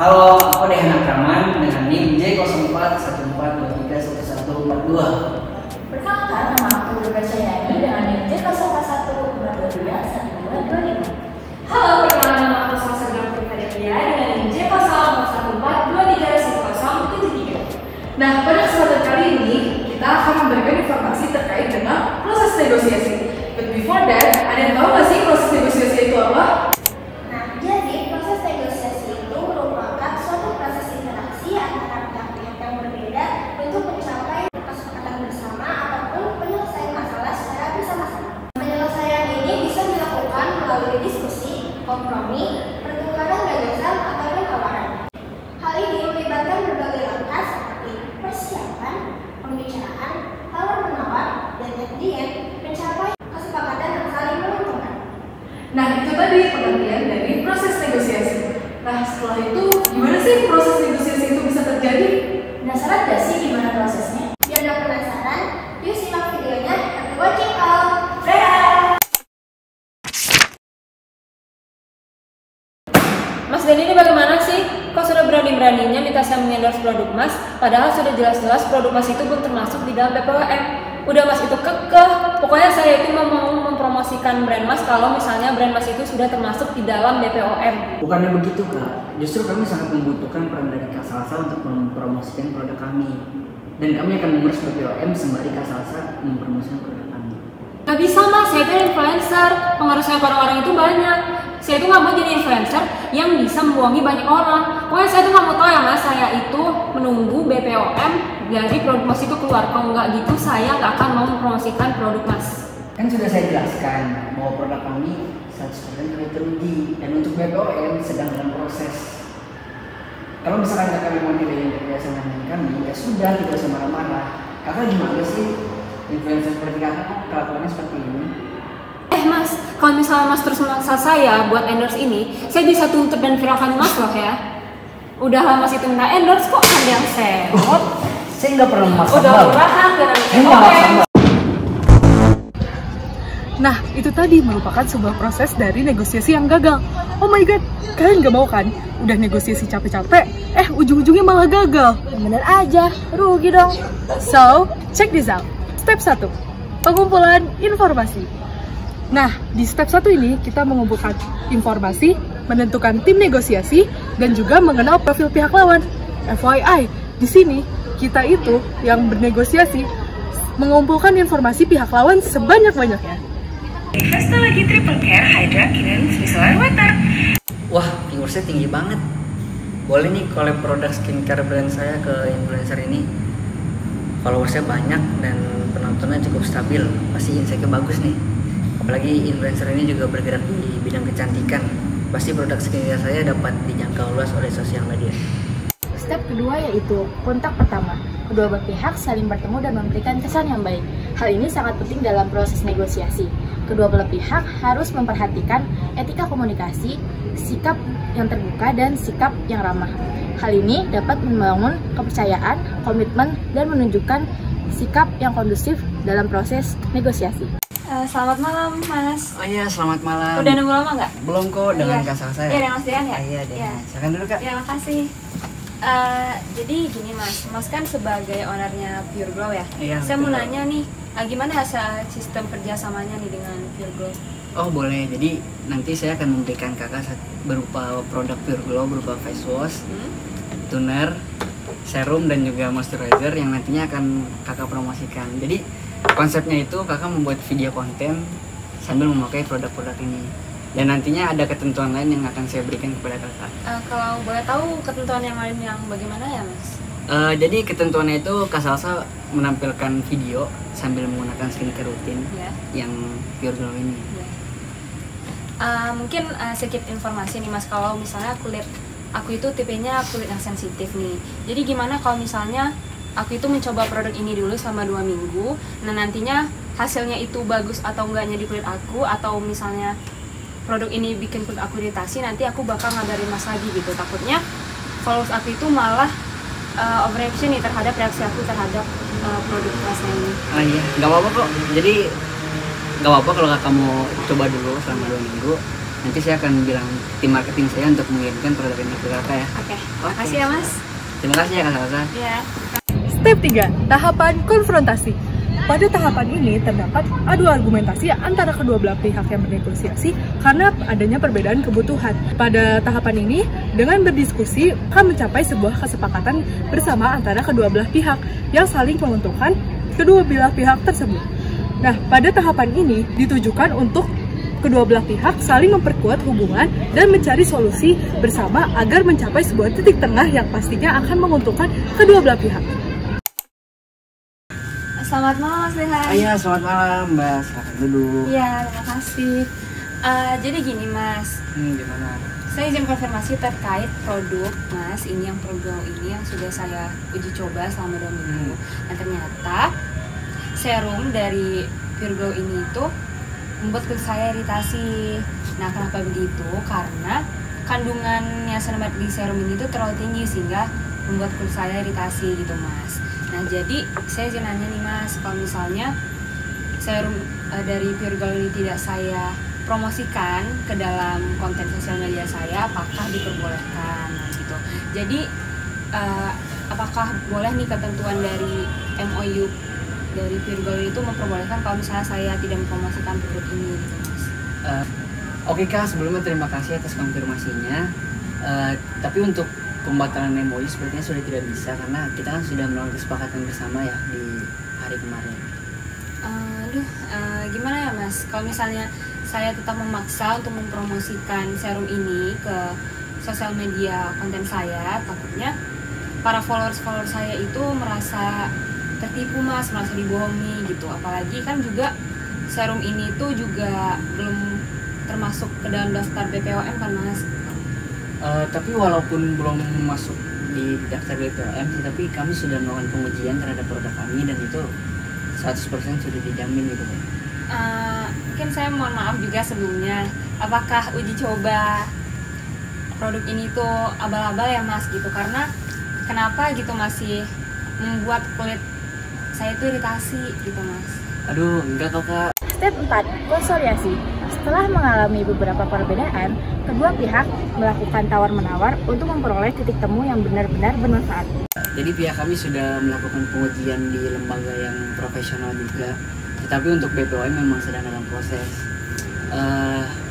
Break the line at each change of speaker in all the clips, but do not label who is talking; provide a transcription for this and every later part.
Halo, aku Dehan Akraman dengan NIM J0414231142.
Perkenalkan, nama aku Berkacayani dengan NIM J0142212225.
Halo, perkenalkan nama aku Salsa Grafidia dengan NIM J0414231073. Nah, pada kesempatan kali ini kita akan memberikan informasi terkait dengan proses negosiasi. But before that, ada yang tahu nggak sih proses negosiasi itu apa?
Nah, jadi proses negosiasi itu merupakan suatu proses interaksi antara pihak-pihak yang berbeda untuk mencapai kesepakatan bersama ataupun penyelesaian masalah secara bersama-sama. Penyelesaian ini bisa dilakukan melalui diskusi, kompromi, pertukaran gagasan, ataupun tawaran. Hal ini melibatkan berbagai langkah seperti persiapan, pembicaraan, tawar-menawar, dan at the end mencapai kesepakatan yang saling menguntungkan.
Nah, itu tadi pengertian dari proses negosiasi. Nah, setelah itu, gimana sih proses negosiasi itu bisa terjadi?
Penasaran gak sih gimana prosesnya? Biar gak penasaran, yuk simak videonya. Happy watching all! Dadah!
Mas Denny ini bagaimana sih? Kok sudah berani-beraninya minta saya mengendorse produk Mas, padahal sudah jelas-jelas produk Mas itu belum termasuk di dalam BPOM. Udah Mas itu kekeh, pokoknya saya itu mau mempromosikan brand Mas kalau misalnya brand Mas itu sudah termasuk di dalam BPOM.
Bukannya begitu Kak, justru kami sangat membutuhkan peran dari Kak Salsa untuk mempromosikan produk kami. Dan kami akan mengurus BPOM sembari Kak Salsa mempromosikan produk kami.
Gak bisa Mas, saya itu influencer, pengaruhnya orang-orang itu banyak. Saya itu gak mau jadi influencer yang bisa membohongi banyak orang. Pokoknya saya itu gak mau tahu ya Mas, saya itu menunggu BPOM dari produk Mas itu keluar. Kalau nggak gitu saya nggak akan mau mempromosikan produk Mas.
Kan sudah saya jelaskan bahwa produk kami 100% kami teruji dan untuk BPOM sedang dalam proses. Kalau misalkan kakak memang tidak ingin kerjasama dengan kami, ya sudah, tidak usah marah-marah. Kakak gimana sih influencer seperti kakak kelakuannya seperti ini?
Mas, kalau misalnya Mas terus memaksa saya buat endorse ini, saya bisa tuntut dan viralkan Mas loh ya. Udah Mas itu minta endorse kok ada yang sewot.
Saya nggak pernah memaksa.
Udah murahan gara-gara BPOM.
Nah, itu tadi merupakan sebuah proses dari negosiasi yang gagal. Oh my god, kalian gak mau kan? Udah negosiasi capek-capek, ujung-ujungnya malah gagal.
Bener aja, rugi dong.
So, check this out. Step 1, pengumpulan informasi. Nah, di step 1 ini kita mengumpulkan informasi, menentukan tim negosiasi, dan juga mengenal profil pihak lawan. FYI, di sini kita itu yang bernegosiasi mengumpulkan informasi pihak lawan sebanyak-banyaknya.
Vesta lagi triple care Hydra Kinen Micellar Water.
Wah, viewersnya tinggi banget. Boleh nih collab produk skincare brand saya ke influencer ini. Followersnya banyak dan penontonnya cukup stabil. Pasti insight-nya bagus nih. Apalagi influencer ini juga bergerak di bidang kecantikan. Pasti produk skincare saya dapat dijangkau luas oleh sosial media.
Step kedua yaitu kontak pertama. Kedua belah pihak saling bertemu dan memberikan kesan yang baik. Hal ini sangat penting dalam proses negosiasi. Kedua belah pihak harus memperhatikan etika komunikasi, sikap yang terbuka, dan sikap yang ramah. Hal ini dapat membangun kepercayaan, komitmen, dan menunjukkan sikap yang kondusif dalam proses negosiasi.
Selamat malam Mas.
Oh iya, selamat malam.
Udah nunggu lama nggak?
Belum kok dengan
Iya.
Kak Salsa ya?
Iya, dengan Mas Dean ya?
Iya, deh.
Iya.
Silakan dulu Kak.
Ya, makasih. Jadi gini Mas kan sebagai ownernya Pure Glow ya?
Iya,
Saya mau
betul.
nanya nih, gimana hasil sistem kerjasamanya nih dengan Pure Glow?
Oh boleh, jadi nanti saya akan memberikan kakak berupa produk Pure Glow, berupa face wash, toner, serum, dan juga moisturizer yang nantinya akan kakak promosikan. Jadi konsepnya itu kakak membuat video konten sambil memakai produk-produk ini. Dan nantinya ada ketentuan lain yang akan saya berikan kepada kakak.
Kalau boleh tahu ketentuan yang lain yang bagaimana ya Mas?
Jadi ketentuannya itu Kak Salsa menampilkan video sambil menggunakan skincare rutin
Ya.
yang Pure Glow ini.
Mungkin sedikit informasi nih Mas, kalau misalnya kulit aku itu tipenya kulit yang sensitif nih. Jadi gimana kalau misalnya aku itu mencoba produk ini dulu selama 2 minggu, nah nantinya hasilnya itu bagus atau enggaknya di kulit aku, atau misalnya produk ini bikin kulit aku iritasi, nanti aku bakal ngabarin Mas lagi gitu. Takutnya followers aku itu malah overreaction nih terhadap reaksi aku terhadap produk Mas ini.
Iya, nggak apa-apa kok. Jadi nggak apa-apa kalau kakak mau coba dulu selama 2 minggu. nanti saya akan bilang tim marketing saya untuk mengirimkan produk ini ke kakak ya.
Oke, makasih ya Mas.
Terima kasih ya Kak Salsa.
Ya.
Step 3, tahapan konfrontasi. Pada tahapan ini terdapat adu argumentasi antara kedua belah pihak yang bernegosiasi karena adanya perbedaan kebutuhan. Pada tahapan ini, dengan berdiskusi akan mencapai sebuah kesepakatan bersama antara kedua belah pihak yang saling menguntungkan kedua belah pihak tersebut. Nah, pada tahapan ini ditujukan untuk kedua belah pihak saling memperkuat hubungan dan mencari solusi bersama agar mencapai sebuah titik tengah yang pastinya akan menguntungkan kedua belah pihak.
Selamat malam Mas Dehan.
Iya, selamat malam Mbak. Silakan duduk.
Iya, terima kasih. Jadi gini Mas,
Gimana?
saya izin konfirmasi terkait produk Mas, ini yang Pure ini yang sudah saya uji coba selama 2 minggu. Dan ternyata serum dari Pure ini itu membuat kulit saya iritasi. Nah, kenapa begitu? Karena kandungannya serat di serum ini tuh terlalu tinggi sehingga membuat kulit saya iritasi gitu Mas. Nah, jadi saya izin nanya nih Mas, kalau misalnya serum dari Pure Glow ini tidak saya promosikan ke dalam konten sosial media saya, apakah diperbolehkan? Nah, gitu. Jadi apakah boleh nih ketentuan dari MOU dari Pure Glow itu memperbolehkan kalau misalnya saya tidak mempromosikan produk ini gitu Mas?
Oke Kak, sebelumnya terima kasih atas konfirmasinya. Tapi untuk pembatalan MOU sepertinya sudah tidak bisa karena kita kan sudah melakukan kesepakatan bersama ya di hari kemarin.
Gimana ya Mas? Kalau misalnya saya tetap memaksa untuk mempromosikan serum ini ke sosial media konten saya, takutnya para followers saya itu merasa tertipu Mas, merasa dibohongi gitu. Apalagi kan juga serum ini tuh juga belum termasuk ke dalam daftar BPOM kan Mas.
Tapi walaupun belum masuk di daftar BPOM, tapi kami sudah melakukan pengujian terhadap produk kami dan itu 100% sudah dijamin gitu.
Mungkin saya mohon maaf juga sebelumnya, apakah uji coba produk ini tuh abal-abal ya Mas gitu, karena kenapa gitu masih membuat kulit saya itu iritasi gitu Mas.
Aduh, enggak kok Kak.
Step 4, konsolidasi. Setelah mengalami beberapa perbedaan, kedua pihak melakukan tawar-menawar untuk memperoleh titik temu yang benar-benar bermanfaat.
Jadi pihak kami sudah melakukan pengujian di lembaga yang profesional juga. Tetapi untuk BPOM memang sedang dalam proses.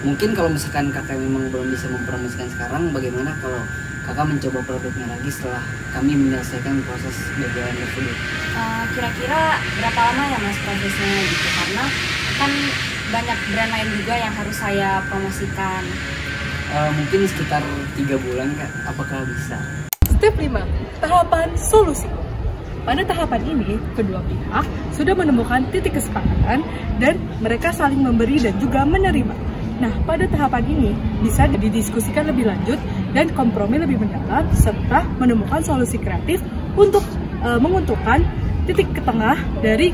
Mungkin kalau misalkan kakak memang belum bisa mempromosikan sekarang, bagaimana kalau kakak mencoba produknya lagi setelah kami menyelesaikan proses BPOM tersebut?
Kira-kira berapa lama ya Mas prosesnya gitu? Karena kan banyak brand lain juga yang harus saya promosikan.
Mungkin sekitar 3 bulan Kak, apakah bisa?
Step 5, tahapan solusi. Pada tahapan ini, kedua pihak sudah menemukan titik kesepakatan dan mereka saling memberi dan juga menerima. Nah, pada tahapan ini bisa didiskusikan lebih lanjut dan kompromi lebih mendalam serta menemukan solusi kreatif untuk menguntungkan titik ke tengah dari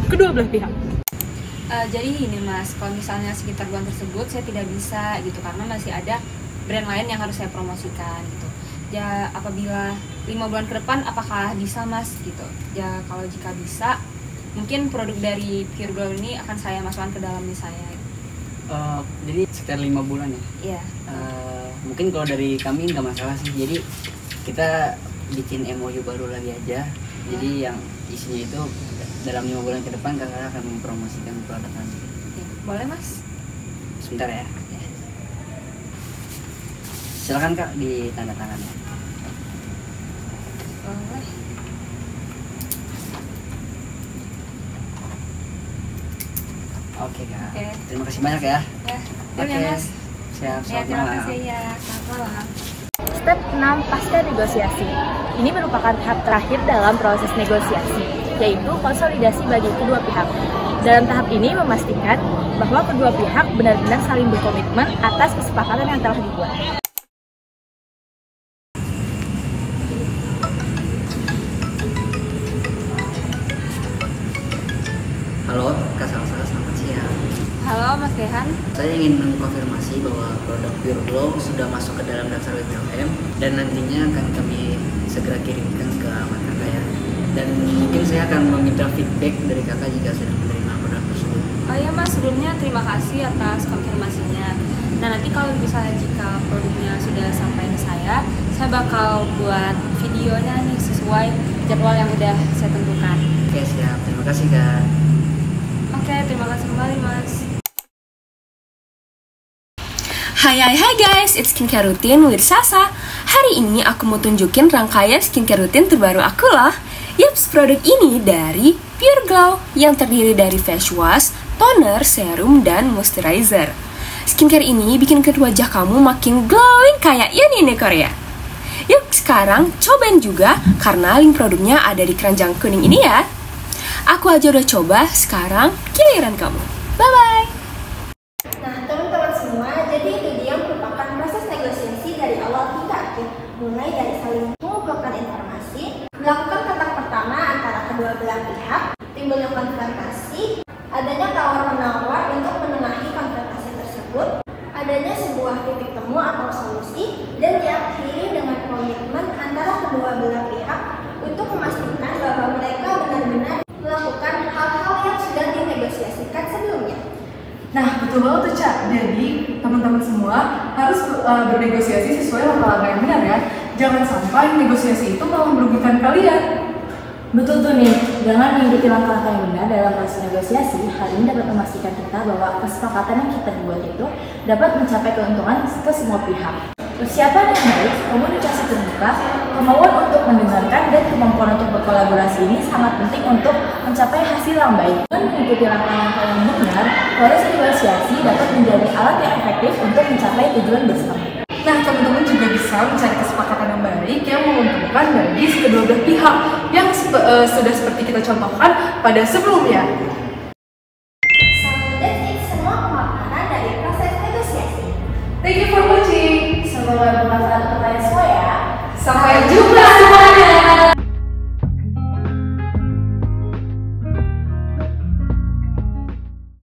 kedua belah pihak.
Jadi ini Mas, kalau misalnya sekitar bulan tersebut saya tidak bisa gitu karena masih ada brand lain yang harus saya promosikan gitu. Ya apabila 5 bulan ke depan apakah bisa Mas gitu. Ya kalau jika bisa mungkin produk dari Pure Glow ini akan saya masukkan ke dalam nih saya.
Jadi sekitar 5 bulan ya?
Iya.
Mungkin kalau dari kami nggak masalah sih. Jadi kita bikin MOU baru lagi aja. Jadi yang isinya itu dalam 5 bulan ke depan kakak akan mempromosikan produk kami.
Ya, boleh Mas?
Sebentar ya. Silakan Kak ditandatangannya.
Boleh.
Oke Kak.
Oke.
Terima kasih banyak ya.
Ya, ya Mas.
Siap,
Ya,
selamat
terima
malam.
kasih ya. Selamat malam.
Step 6, pasca negosiasi. Ini merupakan tahap terakhir dalam proses negosiasi, yaitu konsolidasi bagi kedua pihak. Dalam tahap ini memastikan bahwa kedua pihak benar-benar saling berkomitmen atas kesepakatan yang telah dibuat.
Halo Kak Salsa, selamat siang.
Halo Mas Dehan.
Saya ingin mengkonfirmasi bahwa produk Pure Glow sudah masuk ke dalam daftar BPOM dan nantinya akan kami segera kirimkan ke alamat kakak ya. Dan mungkin saya akan meminta feedback dari kakak jika sudah menerima produk tersebut.
Oh iya Mas, sebelumnya terima kasih atas konfirmasinya. Nah nanti kalau misalnya jika produknya sudah sampai ke saya bakal buat videonya nih sesuai jadwal yang udah saya tentukan.
Oke, siap. Terima kasih, Kak.
Oke, terima kasih kembali Mas.
Hai guys, it's Skincare Routine with Sasa. Hari ini aku mau tunjukin rangkaian skincare routine terbaru aku loh. Yups, produk ini dari Pure Glow yang terdiri dari face wash, toner, serum, dan moisturizer. Skincare ini bikin kulit wajah kamu makin glowing kayak Yuni Korea. Yuk sekarang cobain juga karena link produknya ada di keranjang kuning ini ya. Aku aja udah coba, sekarang giliran kamu. Bye-bye!
Nah, teman-teman semua, jadi itu dia merupakan proses negosiasi dari awal hingga akhir. Mulai dari saling mengumpulkan informasi, melakukan kontak pertama antara kedua belah pihak, timbulnya konfrontasi, adanya tawar-menawar untuk menengahi konfrontasi tersebut, adanya sebuah titik temu atau solusi, dan diakhiri dengan komitmen antara kedua belah pihak untuk memastikan bahwa mereka benar-benar melakukan hal-hal yang sudah dinegosiasikan sebelumnya.
Nah, betul banget tuh, Cak. Jadi, teman-teman semua harus bernegosiasi sesuai langkah-langkah yang benar ya. Jangan sampai negosiasi itu malah merugikan kalian.
Betul tuh nih, dengan mengikuti langkah-langkah yang benar dalam proses negosiasi, hal ini dapat memastikan kita bahwa kesepakatan yang kita buat itu dapat mencapai keuntungan ke semua pihak. Persiapan yang baik, komunikasi terbuka, kemauan untuk mendengarkan, dan kemampuan untuk berkolaborasi ini sangat penting untuk mencapai hasil yang baik. Dengan mengikuti langkah-langkah yang benar, proses negosiasi dapat menjadi alat yang efektif untuk mencapai tujuan bersama.
Nah, teman-teman juga bisa mencari kesepakatan yang baik yang menguntungkan bagi kedua belah pihak yang sudah seperti kita contohkan pada sebelumnya.
So, that's it semua pemaparan dari proses negosiasi.
Thank you for watching.
Semoga bermanfaat.